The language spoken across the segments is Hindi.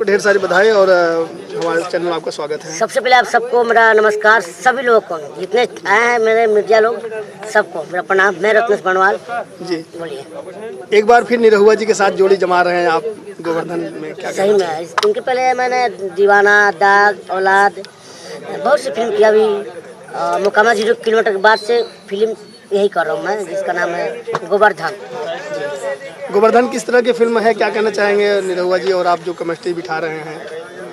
ढेर सारी बधाई और हमारे चैनल में आपका स्वागत है। सबसे पहले आप सबको मेरा नमस्कार, सभी लोगों को जितने आए हैं मेरे मीडिया लोग सबको मेरा प्रणाम। मैं रत्नेश बनवाल जी बोलिए। एक बार फिर निरहुआ जी के साथ जोड़ी जमा रहे हैं आप गोवर्धन में, क्या सही में है। इनके पहले मैंने दीवाना, दाग, औलाद बहुत सी फिल्म किया। अभी मुकामा 0 किलोमीटर के बाद से फिल्म यही कर रहा हूँ मैं, जिसका नाम है गोवर्धन। गोवर्धन किस तरह की फिल्म है, क्या कहना चाहेंगे निरहुआ जी और आप जो केमिस्ट्री बिठा रहे हैं?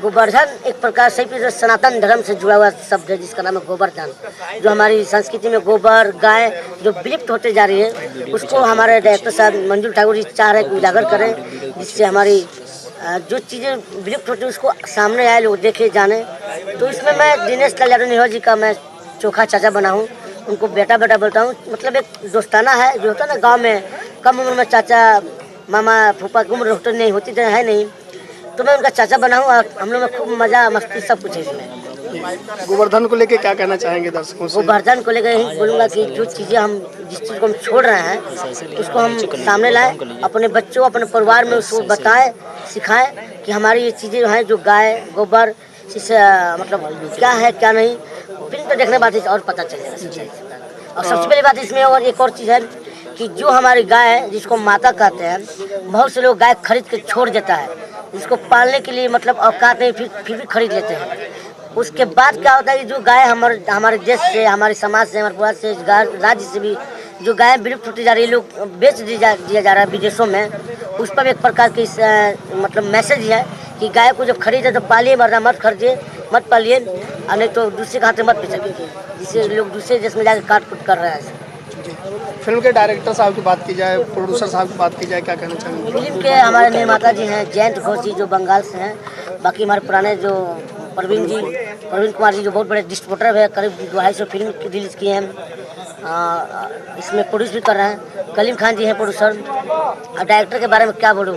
गोवर्धन एक प्रकार से सनातन धर्म से जुड़ा हुआ शब्द है, जिसका नाम है गोवर्धन। जो हमारी संस्कृति में गोबर गाय जो विलुप्त होते जा रही है, उसको हमारे डायरेक्टर साहब मंजूर ठाकुर जी चाह रहे हैं उजागर करें, जिससे हमारी जो चीज़ें विलुप्त होती है उसको सामने आए, लोग देखे जाने। तो इसमें मैं दिनेश लाल यादव निरहुआ जी का मैं चोखा चाचा बना हूँ, उनको बेटा बेटा बोलता हूँ। मतलब एक दोस्ताना है जो होता है ना गाँव में, कम उम्र में चाचा मामा फूफा की उम्र नहीं होती है नहीं, तो मैं उनका चाचा बना हूँ और हम लोग में खूब मजा मस्ती सब कुछ है इसमें। गोवर्धन को लेके क्या कहना चाहेंगे दर्शकों से? गोवर्धन को लेकर यही बोलूँगा कि जो चीज़ें हम जिस चीज़ को हम छोड़ रहे हैं उसको हम सामने लाएं, अपने बच्चों अपने परिवार में उसको बताएं, सिखाएं कि हमारी ये चीज़ें हैं जो गाय गोबर इससे मतलब क्या है क्या नहीं, फिल्म तो देखने बाद और पता चलेगा। और सबसे पहली बात इसमें और एक और चीज़ है कि जो हमारी गाय है जिसको माता कहते हैं, बहुत से लोग गाय खरीद के छोड़ देता है, इसको पालने के लिए मतलब औकात नहीं, फिर भी खरीद लेते हैं। उसके बाद क्या होता है कि जो गाय हमारे देश से, हमारे समाज से, हमारे परिवार से, राज्य से भी जो गाय विलुप्त होती जा रही है, लोग बेच दिया जा रहा है विदेशों में, उस पर एक प्रकार की मतलब मैसेज है कि गाय को जब खरीदे तो पालिए, वरना मत खरीदिए, मत पालिए, और नहीं तो दूसरे के हाथ में मत बेचिए, जिससे लोग दूसरे देश में जाकर काट कुट कर रहे हैं। फिल्म के डायरेक्टर साहब की बात की जाए, प्रोड्यूसर साहब की बात की जाए, क्या कहना चाहेंगे? फिल्म के हमारे निर्माता जी हैं जयंत घोष जी जो बंगाल से हैं। बाकी हमारे पुराने जो प्रवीण कुमार जी जो बहुत बड़े डिस्ट्रीब्यूटर है, करीब 250 फिल्म रिलीज किए हैं, इसमें प्रोड्यूस भी कर रहे हैं। कलीम खान जी हैं प्रोड्यूसर। और डायरेक्टर के बारे में क्या बोलूँ,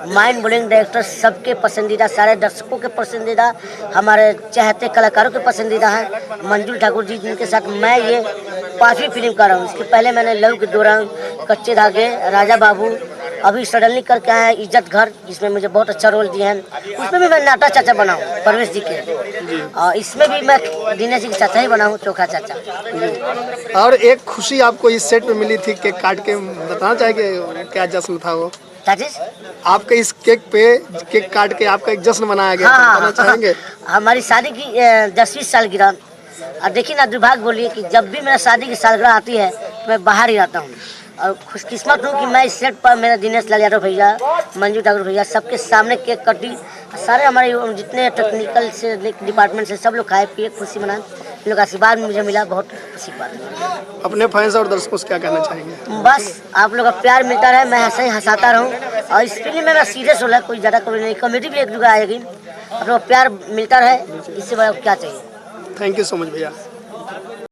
माइंड ब्लोइंग डायरेक्टर, सबके पसंदीदा, सारे दर्शकों के पसंदीदा, हमारे चाहते कलाकारों के पसंदीदा हैं मंजूर ठाकुर जी, जिनके साथ मैं ये 5वीं फिल्म कर रहा हूँ। इसके पहले मैंने लव के दौरान, कच्चे धागे, राजा बाबू, अभी सडनली करके आए हैं इज्जत घर, जिसमें मुझे बहुत अच्छा रोल दिया है। उसमें भी मैं नाटा चाचा बना हूँ परवेश जी के, और इसमें भी मैं दिनेश जी के चाचा ही बना हूँ, चोखा चाचा। और एक खुशी आपको इस सेट में मिली थी, केक काट के, बताना चाहेंगे क्या जश्न था वो? आपके इस केक पे केक काट के आपका एक जश्न मनाया गया, बताना चाहेंगे? हमारी शादी की 10वीं सालगिरह, और देखिए ना, दुर्भाग्य बोलिए कि जब भी मेरा शादी की सालगिरह आती है तो मैं बाहर ही रहता हूँ। और खुशकिस्मत हूँ कि मैं इस सेट पर मेरा दिनेश लाल यादव भैया, मंजू ठाकुर भैया, सबके सामने केक कटी, सारे हमारे जितने टेक्निकल से डिपार्टमेंट से सब लोग खाए पिए, खुशी मनाए, इन लोग का आशीर्वाद मुझे मिला, बहुत खुशी की बात है। अपने फैंस और दर्शकों से क्या कहना चाहेंगे? बस आप लोग का प्यार मिलता रहे, मैं ऐसे ही हंसाता रहूँ, और इस फिल्म में मैं सीरियस होला, कोई ज़्यादा कभी नहीं, कॉमेडी भी एक जगह आएगी, आप लोग प्यार मिलता रहे, इससे बड़ा क्या चाहिए। थैंक यू सो मच भैया।